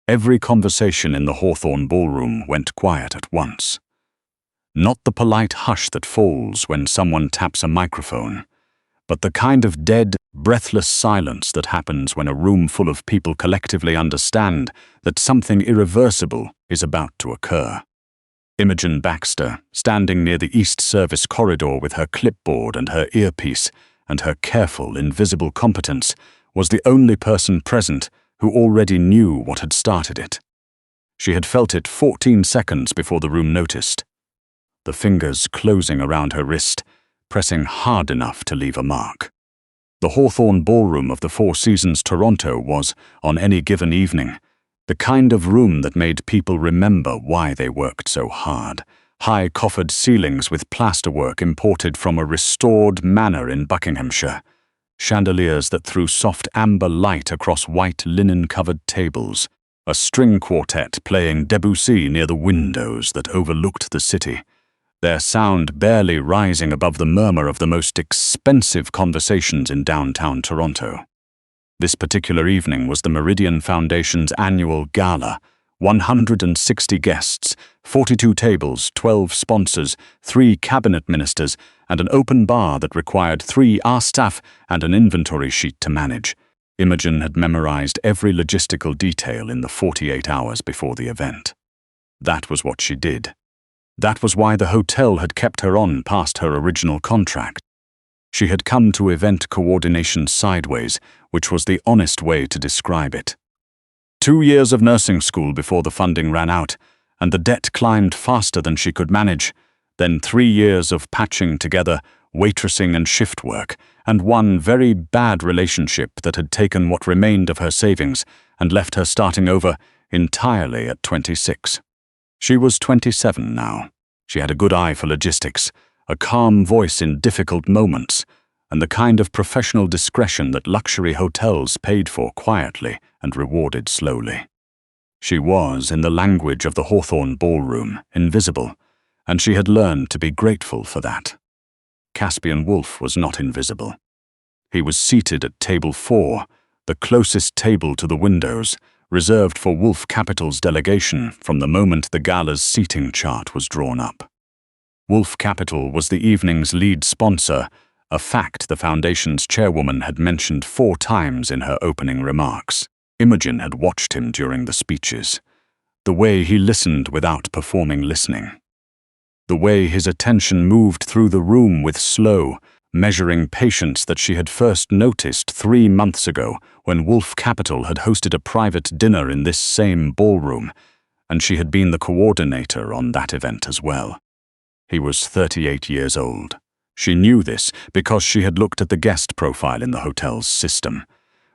Every conversation in the Hawthorne Ballroom went quiet at once. Not the polite hush that falls when someone taps a microphone, but the kind of dead, breathless silence that happens when a room full of people collectively understand that something irreversible is about to occur. Imogen Baxter, standing near the East Service corridor with her clipboard and her earpiece and her careful, invisible competence, was the only person present who already knew what had started it. She had felt it 14 seconds before the room noticed. The fingers closing around her wrist, pressing hard enough to leave a mark. The Hawthorne Ballroom of the Four Seasons Toronto was, on any given evening, the kind of room that made people remember why they worked so hard. High coffered ceilings with plasterwork imported from a restored manor in Buckinghamshire. Chandeliers that threw soft amber light across white linen-covered tables. A string quartet playing Debussy near the windows that overlooked the city, their sound barely rising above the murmur of the most expensive conversations in downtown Toronto. This particular evening was the Meridian Foundation's annual Gala. 160 guests, 42 tables, 12 sponsors, 3 cabinet ministers, and an open bar that required 3 staff and an inventory sheet to manage. Imogen had memorized every logistical detail in the 48 hours before the event. That was what she did. That was why the hotel had kept her on past her original contract. She had come to event coordination sideways, which was the honest way to describe it. 2 years of nursing school before the funding ran out, and the debt climbed faster than she could manage, then 3 years of patching together waitressing and shift work, and one very bad relationship that had taken what remained of her savings and left her starting over entirely at 26. She was 27 now. She had a good eye for logistics, a calm voice in difficult moments, and the kind of professional discretion that luxury hotels paid for quietly and rewarded slowly. She was, in the language of the Hawthorne Ballroom, invisible, and she had learned to be grateful for that. Caspian Wolfe was not invisible. He was seated at table 4, the closest table to the windows, reserved for Wolfe Capital's delegation from the moment the Gala's seating chart was drawn up. Wolfe Capital was the evening's lead sponsor, a fact the foundation's chairwoman had mentioned 4 times in her opening remarks. Imogen had watched him during the speeches. The way he listened without performing listening. The way his attention moved through the room with slow, measuring patience that she had first noticed 3 months ago when Wolfe Capital had hosted a private dinner in this same ballroom, and she had been the coordinator on that event as well. He was 38 years old. She knew this because she had looked at the guest profile in the hotel's system,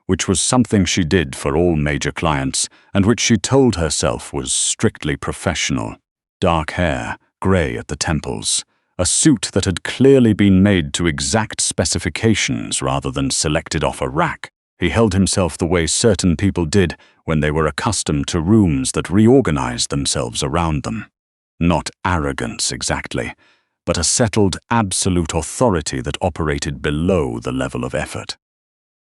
which was something she did for all major clients and which she told herself was strictly professional. Dark hair, grey at the temples, a suit that had clearly been made to exact specifications rather than selected off a rack. He held himself the way certain people did when they were accustomed to rooms that reorganized themselves around them. Not arrogance exactly, but a settled, absolute authority that operated below the level of effort.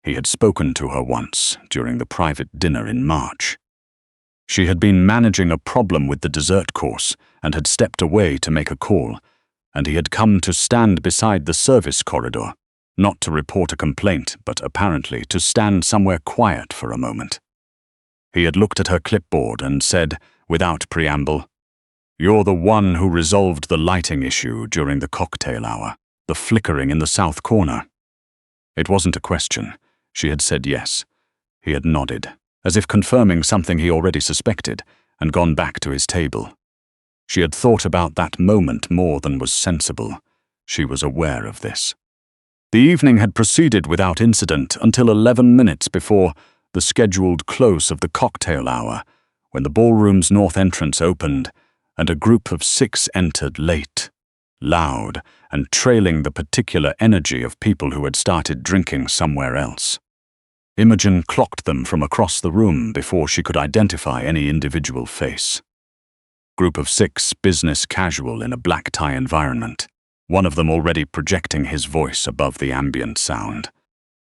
He had spoken to her once during the private dinner in March. She had been managing a problem with the dessert course and had stepped away to make a call, and he had come to stand beside the service corridor, not to report a complaint, but apparently to stand somewhere quiet for a moment. He had looked at her clipboard and said, without preamble, "You're the one who resolved the lighting issue during the cocktail hour, the flickering in the south corner." It wasn't a question. She had said yes. He had nodded, as if confirming something he already suspected, and gone back to his table. She had thought about that moment more than was sensible. She was aware of this. The evening had proceeded without incident until 11 minutes before the scheduled close of the cocktail hour, when the ballroom's north entrance opened, and a group of 6 entered late, loud, and trailing the particular energy of people who had started drinking somewhere else. Imogen clocked them from across the room before she could identify any individual face. Group of 6, business casual in a black tie environment, one of them already projecting his voice above the ambient sound.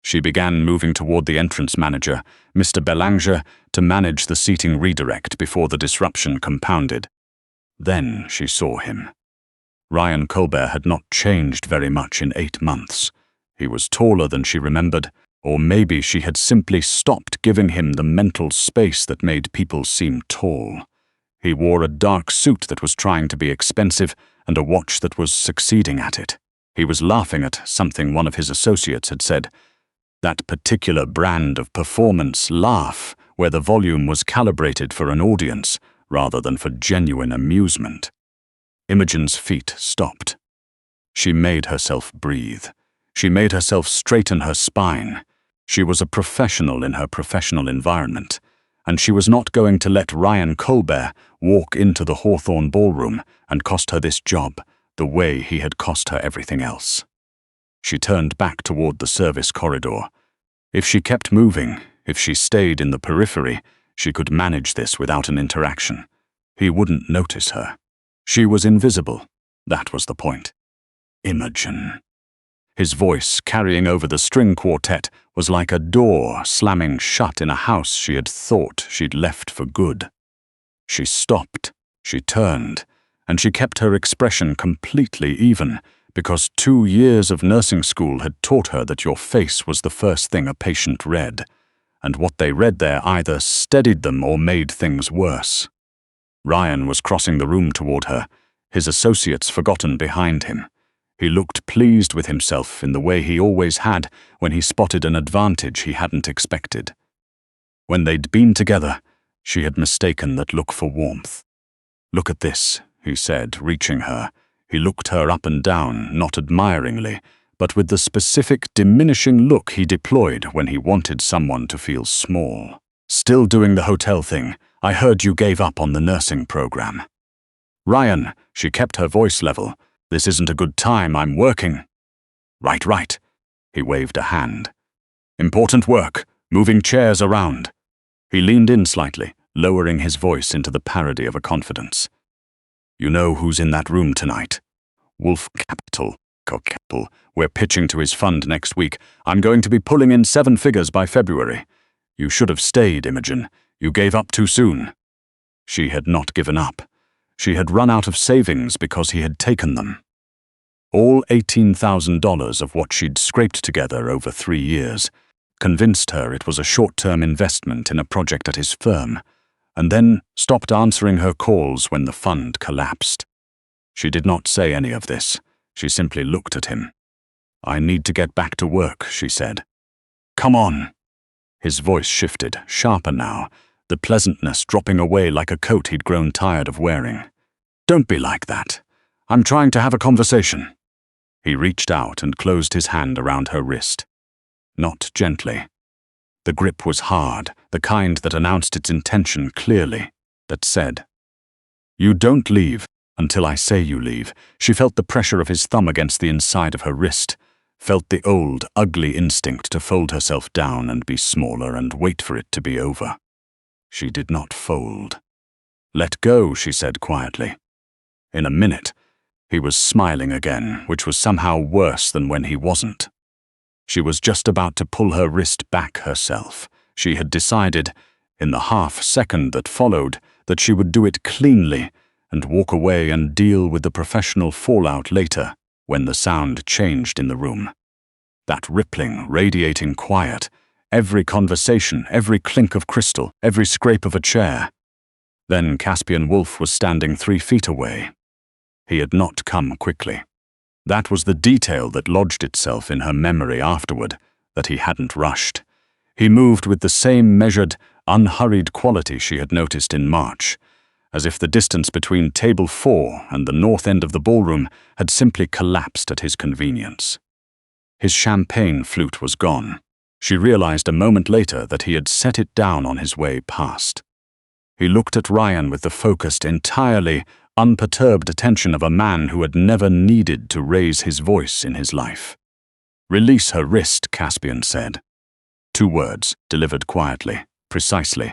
She began moving toward the entrance manager, Mr. Belanger, to manage the seating redirect before the disruption compounded. Then she saw him. Ryan Colbert had not changed very much in 8 months. He was taller than she remembered, or maybe she had simply stopped giving him the mental space that made people seem tall. He wore a dark suit that was trying to be expensive and a watch that was succeeding at it. He was laughing at something one of his associates had said. That particular brand of performance laugh, where the volume was calibrated for an audience rather than for genuine amusement. Imogen's feet stopped. She made herself breathe. She made herself straighten her spine. She was a professional in her professional environment, and she was not going to let Ryan Colbert walk into the Hawthorne Ballroom and cost her this job the way he had cost her everything else. She turned back toward the service corridor. If she kept moving, if she stayed in the periphery, she could manage this without an interaction. He wouldn't notice her. She was invisible. That was the point. Imogen. His voice, carrying over the string quartet, was like a door slamming shut in a house she had thought she'd left for good. She stopped, she turned, and she kept her expression completely even, because 2 years of nursing school had taught her that your face was the first thing a patient read, and what they read there either steadied them or made things worse. Ryan was crossing the room toward her, his associates forgotten behind him. He looked pleased with himself in the way he always had when he spotted an advantage he hadn't expected. When they'd been together, she had mistaken that look for warmth. "Look at this," he said, reaching her. He looked her up and down, not admiringly, but with the specific diminishing look he deployed when he wanted someone to feel small. "Still doing the hotel thing. I heard you gave up on the nursing program." "Ryan," she kept her voice level. "This isn't a good time, I'm working." Right. He waved a hand. "Important work, moving chairs around." He leaned in slightly, lowering his voice into the parody of a confidence. "You know who's in that room tonight? Wolfe Capital. We're pitching to his fund next week. I'm going to be pulling in 7 figures by February. You should have stayed, Imogen. You gave up too soon." She had not given up. She had run out of savings because he had taken them. All $18,000 of what she'd scraped together over 3 years convinced her it was a short-term investment in a project at his firm, and then stopped answering her calls when the fund collapsed. She did not say any of this. She simply looked at him. "I need to get back to work," she said. "Come on." His voice shifted, sharper now, the pleasantness dropping away like a coat he'd grown tired of wearing. "Don't be like that. I'm trying to have a conversation." He reached out and closed his hand around her wrist. Not gently. The grip was hard, the kind that announced its intention clearly, that said, "You don't leave until I say you leave." She felt the pressure of his thumb against the inside of her wrist, felt the old, ugly instinct to fold herself down and be smaller and wait for it to be over. She did not fold. "Let go," she said quietly. In a minute, he was smiling again, which was somehow worse than when he wasn't. She was just about to pull her wrist back herself. She had decided, in the half-second that followed, that she would do it cleanly and walk away and deal with the professional fallout later when the sound changed in the room. That rippling, radiating quiet, every conversation, every clink of crystal, every scrape of a chair. Then Caspian Wolfe was standing 3 feet away. He had not come quickly. That was the detail that lodged itself in her memory afterward, that he hadn't rushed. He moved with the same measured, unhurried quality she had noticed in March, as if the distance between table 4 and the north end of the ballroom had simply collapsed at his convenience. His champagne flute was gone. She realized a moment later that he had set it down on his way past. He looked at Ryan with the focused, entirely unperturbed attention of a man who had never needed to raise his voice in his life. "Release her wrist," Caspian said. 2 words, delivered quietly, precisely,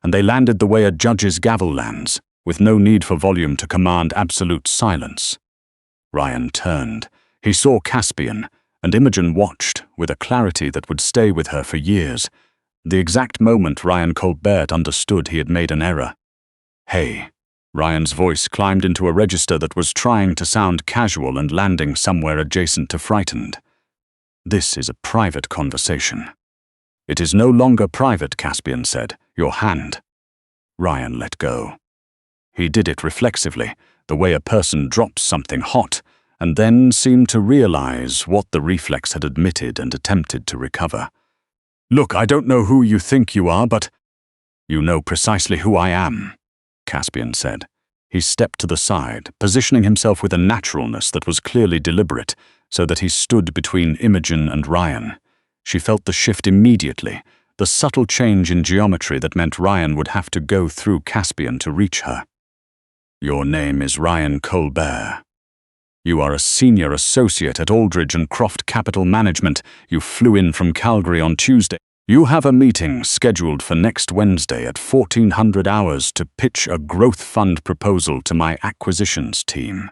and they landed the way a judge's gavel lands, with no need for volume to command absolute silence. Ryan turned. He saw Caspian, and Imogen watched with a clarity that would stay with her for years, the exact moment Ryan Colbert understood he had made an error. "Hey." Ryan's voice climbed into a register that was trying to sound casual and landing somewhere adjacent to frightened. "This is a private conversation." "It is no longer private," Caspian said. "Your hand." Ryan let go. He did it reflexively, the way a person drops something hot, and then seemed to realize what the reflex had admitted and attempted to recover. "Look, I don't know who you think you are, but—" "You know precisely who I am," Caspian said. He stepped to the side, positioning himself with a naturalness that was clearly deliberate, so that he stood between Imogen and Ryan. She felt the shift immediately, the subtle change in geometry that meant Ryan would have to go through Caspian to reach her. "Your name is Ryan Colbert. You are a senior associate at Aldridge and Croft Capital Management. You flew in from Calgary on Tuesday. You have a meeting scheduled for next Wednesday at 1400 hours to pitch a growth fund proposal to my acquisitions team."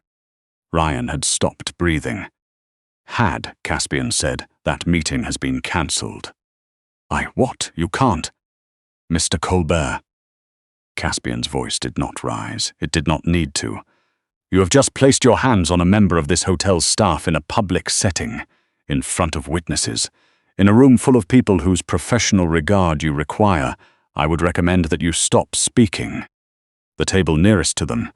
Ryan had stopped breathing. "Had," Caspian said. "That meeting has been cancelled." What? You can't." "Mr. Colbert." Caspian's voice did not rise. It did not need to. "You have just placed your hands on a member of this hotel's staff in a public setting, in front of witnesses. In a room full of people whose professional regard you require, I would recommend that you stop speaking." The table nearest to them,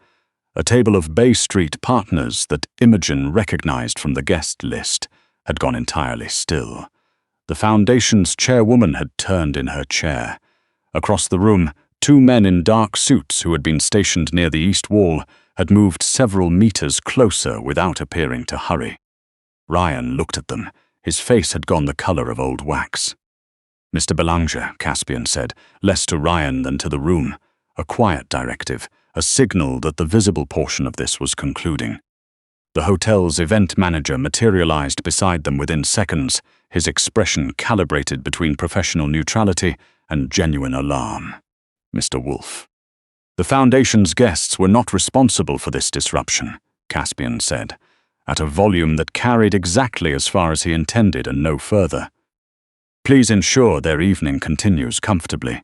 a table of Bay Street partners that Imogen recognized from the guest list, had gone entirely still. The Foundation's chairwoman had turned in her chair. Across the room, two men in dark suits who had been stationed near the east wall had moved several meters closer without appearing to hurry. Ryan looked at them. His face had gone the color of old wax. "Mr. Belanger," Caspian said, less to Ryan than to the room. A quiet directive, a signal that the visible portion of this was concluding. The hotel's event manager materialized beside them within seconds, his expression calibrated between professional neutrality and genuine alarm. "Mr. Wolfe." "The Foundation's guests were not responsible for this disruption," Caspian said, at a volume that carried exactly as far as he intended and no further. "Please ensure their evening continues comfortably.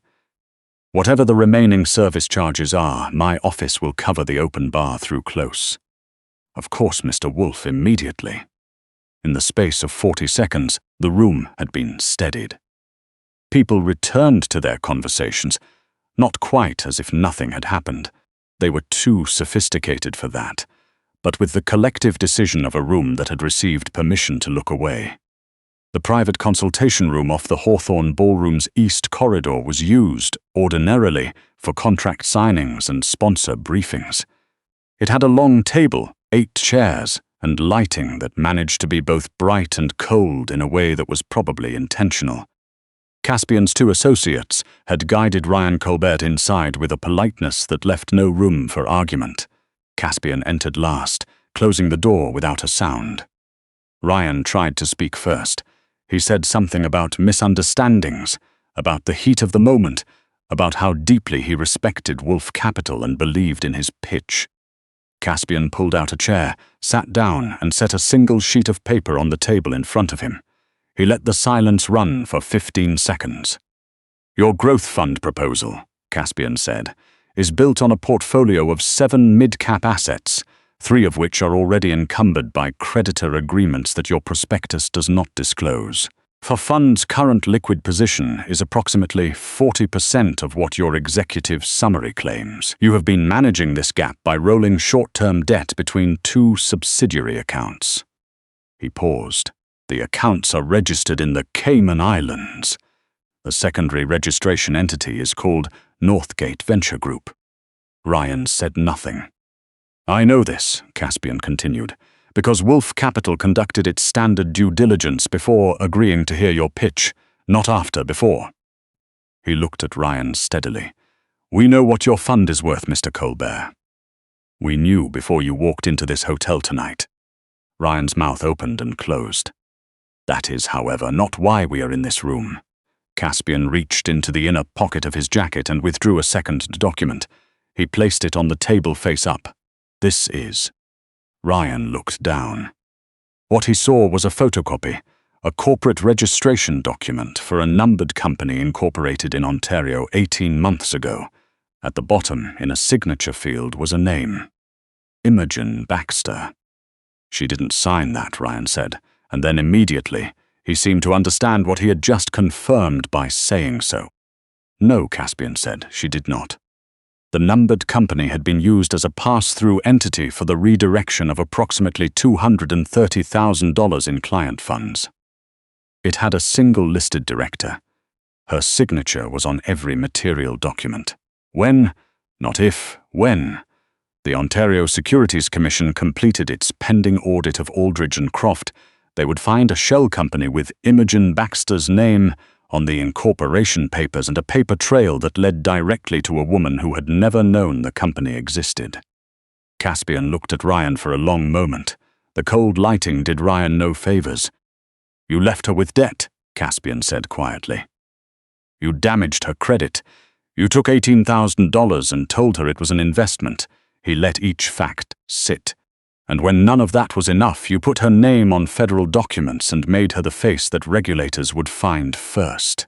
Whatever the remaining service charges are, my office will cover the open bar through close." "Of course, Mr. Wolfe, immediately." In the space of 40 seconds, the room had been steadied. People returned to their conversations, not quite as if nothing had happened. They were too sophisticated for that, but with the collective decision of a room that had received permission to look away. The private consultation room off the Hawthorne Ballroom's east corridor was used, ordinarily, for contract signings and sponsor briefings. It had a long table, 8 chairs, and lighting that managed to be both bright and cold in a way that was probably intentional. Caspian's 2 associates had guided Ryan Colbert inside with a politeness that left no room for argument. Caspian entered last, closing the door without a sound. Ryan tried to speak first. He said something about misunderstandings, about the heat of the moment, about how deeply he respected Wolfe Capital and believed in his pitch. Caspian pulled out a chair, sat down, and set a single sheet of paper on the table in front of him. He let the silence run for 15 seconds. "Your growth fund proposal," Caspian said, "is built on a portfolio of 7 mid-cap assets, 3 of which are already encumbered by creditor agreements that your prospectus does not disclose. The fund's current liquid position is approximately 40% of what your executive summary claims. You have been managing this gap by rolling short-term debt between 2 subsidiary accounts." He paused. "The accounts are registered in the Cayman Islands. The secondary registration entity is called Northgate Venture Group." Ryan said nothing. "I know this," Caspian continued, "because Wolfe Capital conducted its standard due diligence before agreeing to hear your pitch, not after, before." He looked at Ryan steadily. "We know what your fund is worth, Mr. Colbert. We knew before you walked into this hotel tonight." Ryan's mouth opened and closed. "That is, however, not why we are in this room." Caspian reached into the inner pocket of his jacket and withdrew a second document. He placed it on the table face up. "This is..." Ryan looked down. What he saw was a photocopy, a corporate registration document for a numbered company incorporated in Ontario 18 months ago. At the bottom, in a signature field, was a name. Imogen Baxter. She didn't sign that, Ryan said, and then immediately, he seemed to understand what he had just confirmed by saying so. No, Caspian said, she did not. The numbered company had been used as a pass-through entity for the redirection of approximately $230,000 in client funds. It had a single listed director. Her signature was on every material document. When, not if, when, the Ontario Securities Commission completed its pending audit of Aldridge and Croft, they would find a shell company with Imogen Baxter's name on the incorporation papers and a paper trail that led directly to a woman who had never known the company existed. Caspian looked at Ryan for a long moment. The cold lighting did Ryan no favors. "You left her with debt," Caspian said quietly. "You damaged her credit. You took $18,000 and told her it was an investment." He let each fact sit. "And when none of that was enough, you put her name on federal documents and made her the face that regulators would find first."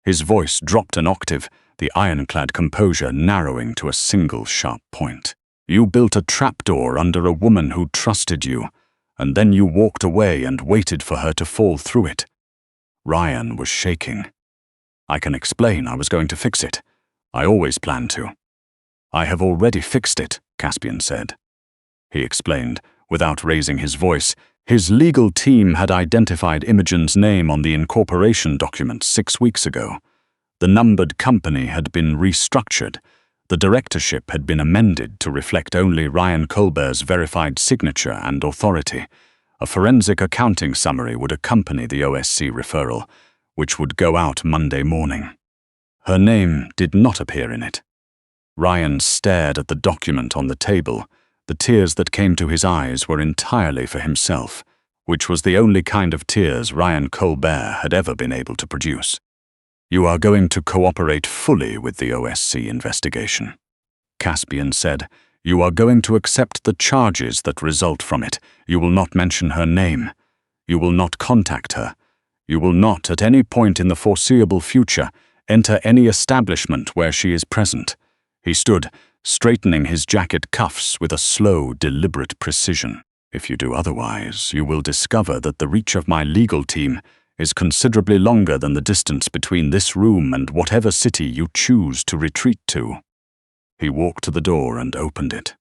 His voice dropped an octave, the ironclad composure narrowing to a single sharp point. "You built a trapdoor under a woman who trusted you, and then you walked away and waited for her to fall through it." Ryan was shaking. "I can explain. I was going to fix it. I always planned to." "I have already fixed it," Caspian said. He explained, without raising his voice. His legal team had identified Imogen's name on the incorporation document 6 weeks ago. The numbered company had been restructured. The directorship had been amended to reflect only Ryan Colbert's verified signature and authority. A forensic accounting summary would accompany the OSC referral, which would go out Monday morning. Her name did not appear in it. Ryan stared at the document on the table. The tears that came to his eyes were entirely for himself, which was the only kind of tears Ryan Colbert had ever been able to produce. "You are going to cooperate fully with the OSC investigation," Caspian said. "You are going to accept the charges that result from it. You will not mention her name. You will not contact her. You will not, at any point in the foreseeable future, enter any establishment where she is present." He stood, straightening his jacket cuffs with a slow, deliberate precision. "If you do otherwise, you will discover that the reach of my legal team is considerably longer than the distance between this room and whatever city you choose to retreat to." He walked to the door and opened it.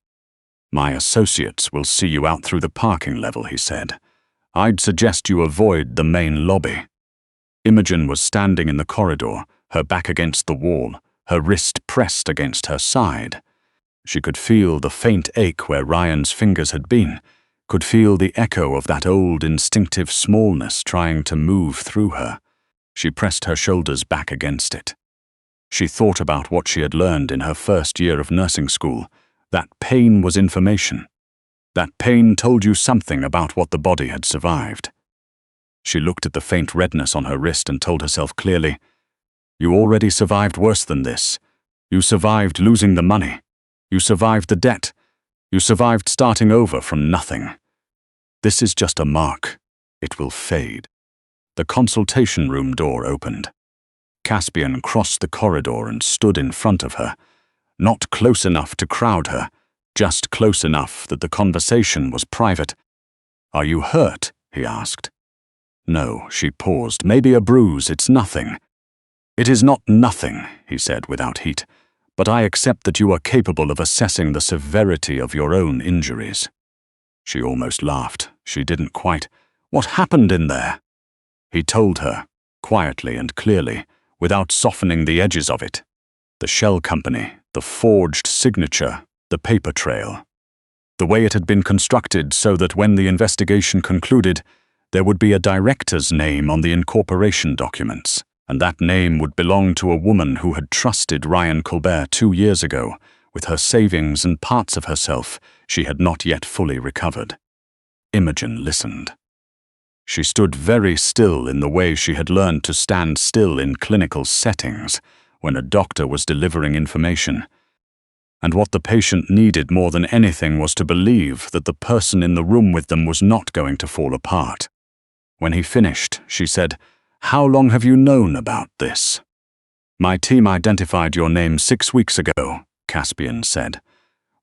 "My associates will see you out through the parking level," he said. "I'd suggest you avoid the main lobby." Imogen was standing in the corridor, her back against the wall, her wrist pressed against her side. She could feel the faint ache where Ryan's fingers had been, could feel the echo of that old instinctive smallness trying to move through her. She pressed her shoulders back against it. She thought about what she had learned in her first year of nursing school, that pain was information. That pain told you something about what the body had survived. She looked at the faint redness on her wrist and told herself clearly, "You already survived worse than this. You survived losing the money. You survived the debt. You survived starting over from nothing. This is just a mark. It will fade." The consultation room door opened. Caspian crossed the corridor and stood in front of her, not close enough to crowd her, just close enough that the conversation was private. "Are you hurt?" he asked. "No," she paused. "Maybe a bruise, it's nothing." "It is not nothing," he said without heat, "but I accept that you are capable of assessing the severity of your own injuries." She almost laughed. She didn't quite. "What happened in there?" He told her, quietly and clearly, without softening the edges of it. The shell company, the forged signature, the paper trail. The way it had been constructed so that when the investigation concluded, there would be a director's name on the incorporation documents, and that name would belong to a woman who had trusted Ryan Colbert 2 years ago, with her savings and parts of herself she had not yet fully recovered. Imogen listened. She stood very still in the way she had learned to stand still in clinical settings when a doctor was delivering information. And what the patient needed more than anything was to believe that the person in the room with them was not going to fall apart. When he finished, she said, "How long have you known about this?" "My team identified your name 6 weeks ago," Caspian said.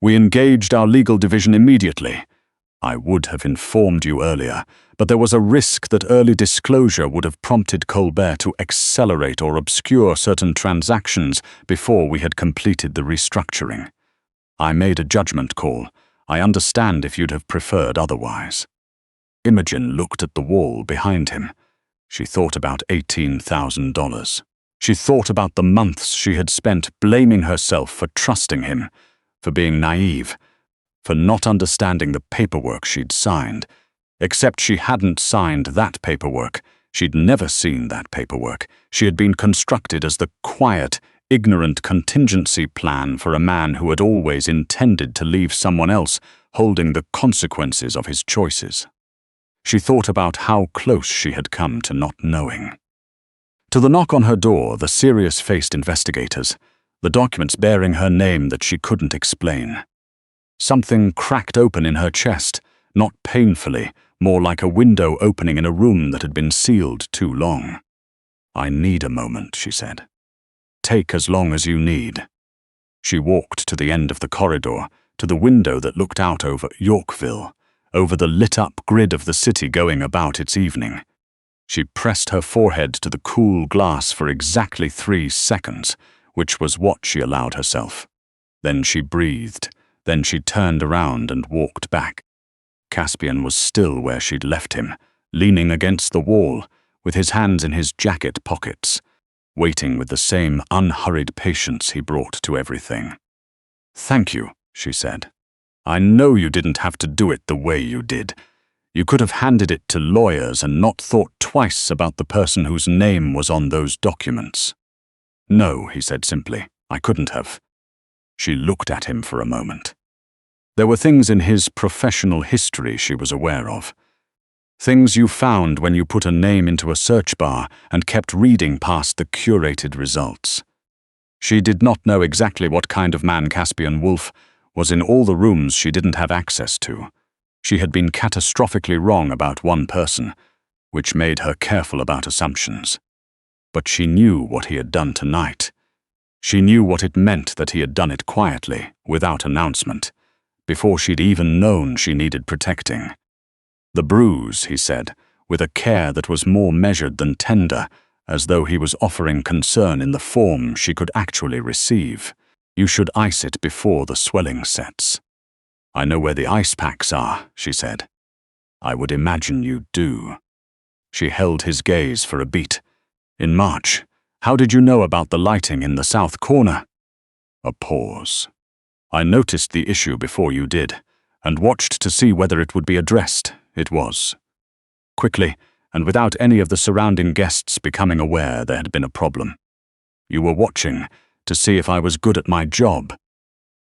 "We engaged our legal division immediately. I would have informed you earlier, but there was a risk that early disclosure would have prompted Colbert to accelerate or obscure certain transactions before we had completed the restructuring. I made a judgment call. I understand if you'd have preferred otherwise." Imogen looked at the wall behind him. She thought about $18,000. She thought about the months she had spent blaming herself for trusting him, for being naive, for not understanding the paperwork she'd signed. Except she hadn't signed that paperwork. She'd never seen that paperwork. She had been constructed as the quiet, ignorant contingency plan for a man who had always intended to leave someone else holding the consequences of his choices. She thought about how close she had come to not knowing. To the knock on her door, the serious-faced investigators, the documents bearing her name that she couldn't explain. Something cracked open in her chest, not painfully, more like a window opening in a room that had been sealed too long. "I need a moment," she said. "Take as long as you need." She walked to the end of the corridor, to the window that looked out over Yorkville, over the lit-up grid of the city going about its evening. She pressed her forehead to the cool glass for exactly 3 seconds, which was what she allowed herself. Then she breathed. Then she turned around and walked back. Caspian was still where she'd left him, leaning against the wall, with his hands in his jacket pockets, waiting with the same unhurried patience he brought to everything. "Thank you," she said. "I know you didn't have to do it the way you did. You could have handed it to lawyers and not thought twice about the person whose name was on those documents." "No," he said simply. "I couldn't have." She looked at him for a moment. There were things in his professional history she was aware of. Things you found when you put a name into a search bar and kept reading past the curated results. She did not know exactly what kind of man Caspian Wolfe was in all the rooms she didn't have access to. She had been catastrophically wrong about one person, which made her careful about assumptions. But she knew what he had done tonight. She knew what it meant that he had done it quietly, without announcement, before she'd even known she needed protecting. The bruise, he said, with a care that was more measured than tender, as though he was offering concern in the form she could actually receive. "You should ice it before the swelling sets." "I know where the ice packs are," she said. "I would imagine you do." She held his gaze for a beat. "In March, how did you know about the lighting in the south corner?" A pause. "I noticed the issue before you did, and watched to see whether it would be addressed. It was." Quickly, and without any of the surrounding guests becoming aware there had been a problem. "You were watching to see if I was good at my job."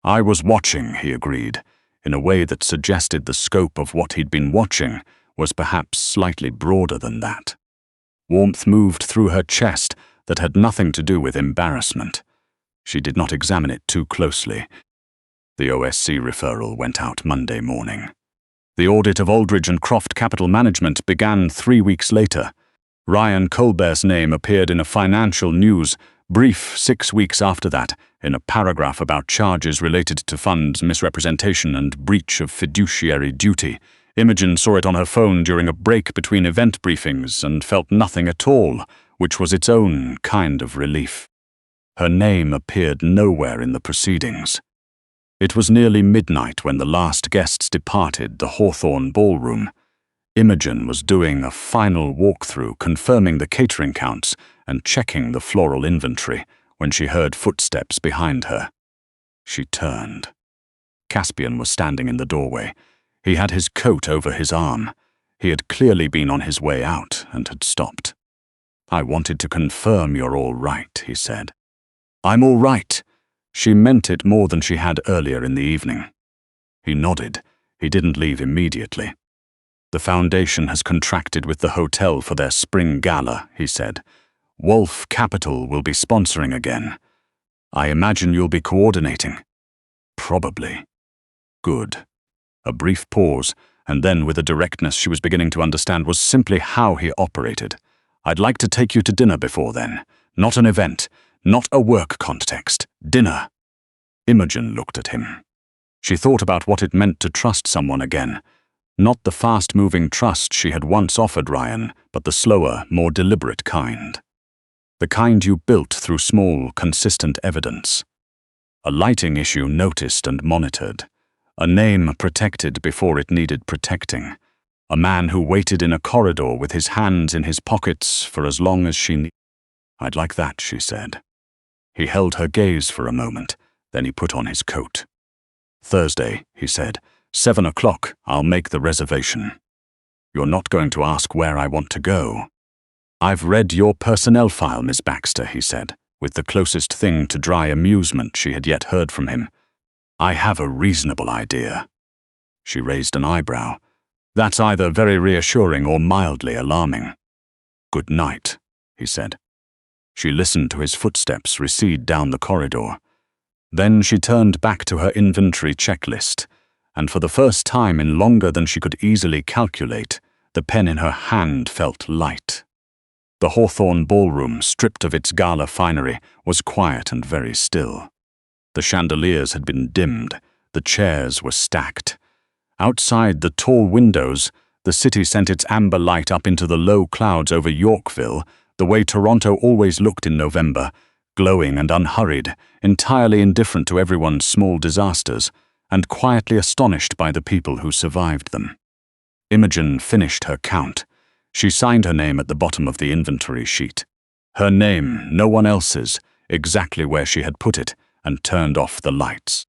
"I was watching," he agreed, in a way that suggested the scope of what he'd been watching was perhaps slightly broader than that. Warmth moved through her chest that had nothing to do with embarrassment. She did not examine it too closely. The OSC referral went out Monday morning. The audit of Aldridge and Croft Capital Management began 3 weeks later. Ryan Colbert's name appeared in a financial news brief 6 weeks after that, in a paragraph about charges related to funds misrepresentation and breach of fiduciary duty. Imogen saw it on her phone during a break between event briefings and felt nothing at all, which was its own kind of relief. Her name appeared nowhere in the proceedings. It was nearly midnight when the last guests departed the Hawthorne Ballroom. Imogen was doing a final walkthrough, confirming the catering counts and checking the floral inventory, when she heard footsteps behind her. She turned. Caspian was standing in the doorway. He had his coat over his arm. He had clearly been on his way out and had stopped. "I wanted to confirm you're all right," he said. "I'm all right." She meant it more than she had earlier in the evening. He nodded. He didn't leave immediately. "The foundation has contracted with the hotel for their spring gala," he said. "Wolfe Capital will be sponsoring again. I imagine you'll be coordinating." Probably. Good. A brief pause, and then with a directness she was beginning to understand was simply how he operated. I'd like to take you to dinner before then. Not an event, not a work context. Dinner. Imogen looked at him. She thought about what it meant to trust someone again. Not the fast-moving trust she had once offered Ryan, but the slower, more deliberate kind. The kind you built through small, consistent evidence. A lighting issue noticed and monitored. A name protected before it needed protecting. A man who waited in a corridor with his hands in his pockets for as long as she needed. I'd like that, she said. He held her gaze for a moment, then he put on his coat. Thursday, he said. 7 o'clock, I'll make the reservation. You're not going to ask where I want to go. I've read your personnel file, Miss Baxter, he said, with the closest thing to dry amusement she had yet heard from him. I have a reasonable idea. She raised an eyebrow. That's either very reassuring or mildly alarming. Good night, he said. She listened to his footsteps recede down the corridor. Then she turned back to her inventory checklist, and for the first time in longer than she could easily calculate, the pen in her hand felt light. The Hawthorne Ballroom, stripped of its gala finery, was quiet and very still. The chandeliers had been dimmed, the chairs were stacked. Outside the tall windows, the city sent its amber light up into the low clouds over Yorkville, the way Toronto always looked in November, glowing and unhurried, entirely indifferent to everyone's small disasters, and quietly astonished by the people who survived them. Imogen finished her count. She signed her name at the bottom of the inventory sheet. Her name, no one else's, exactly where she had put it, and turned off the lights.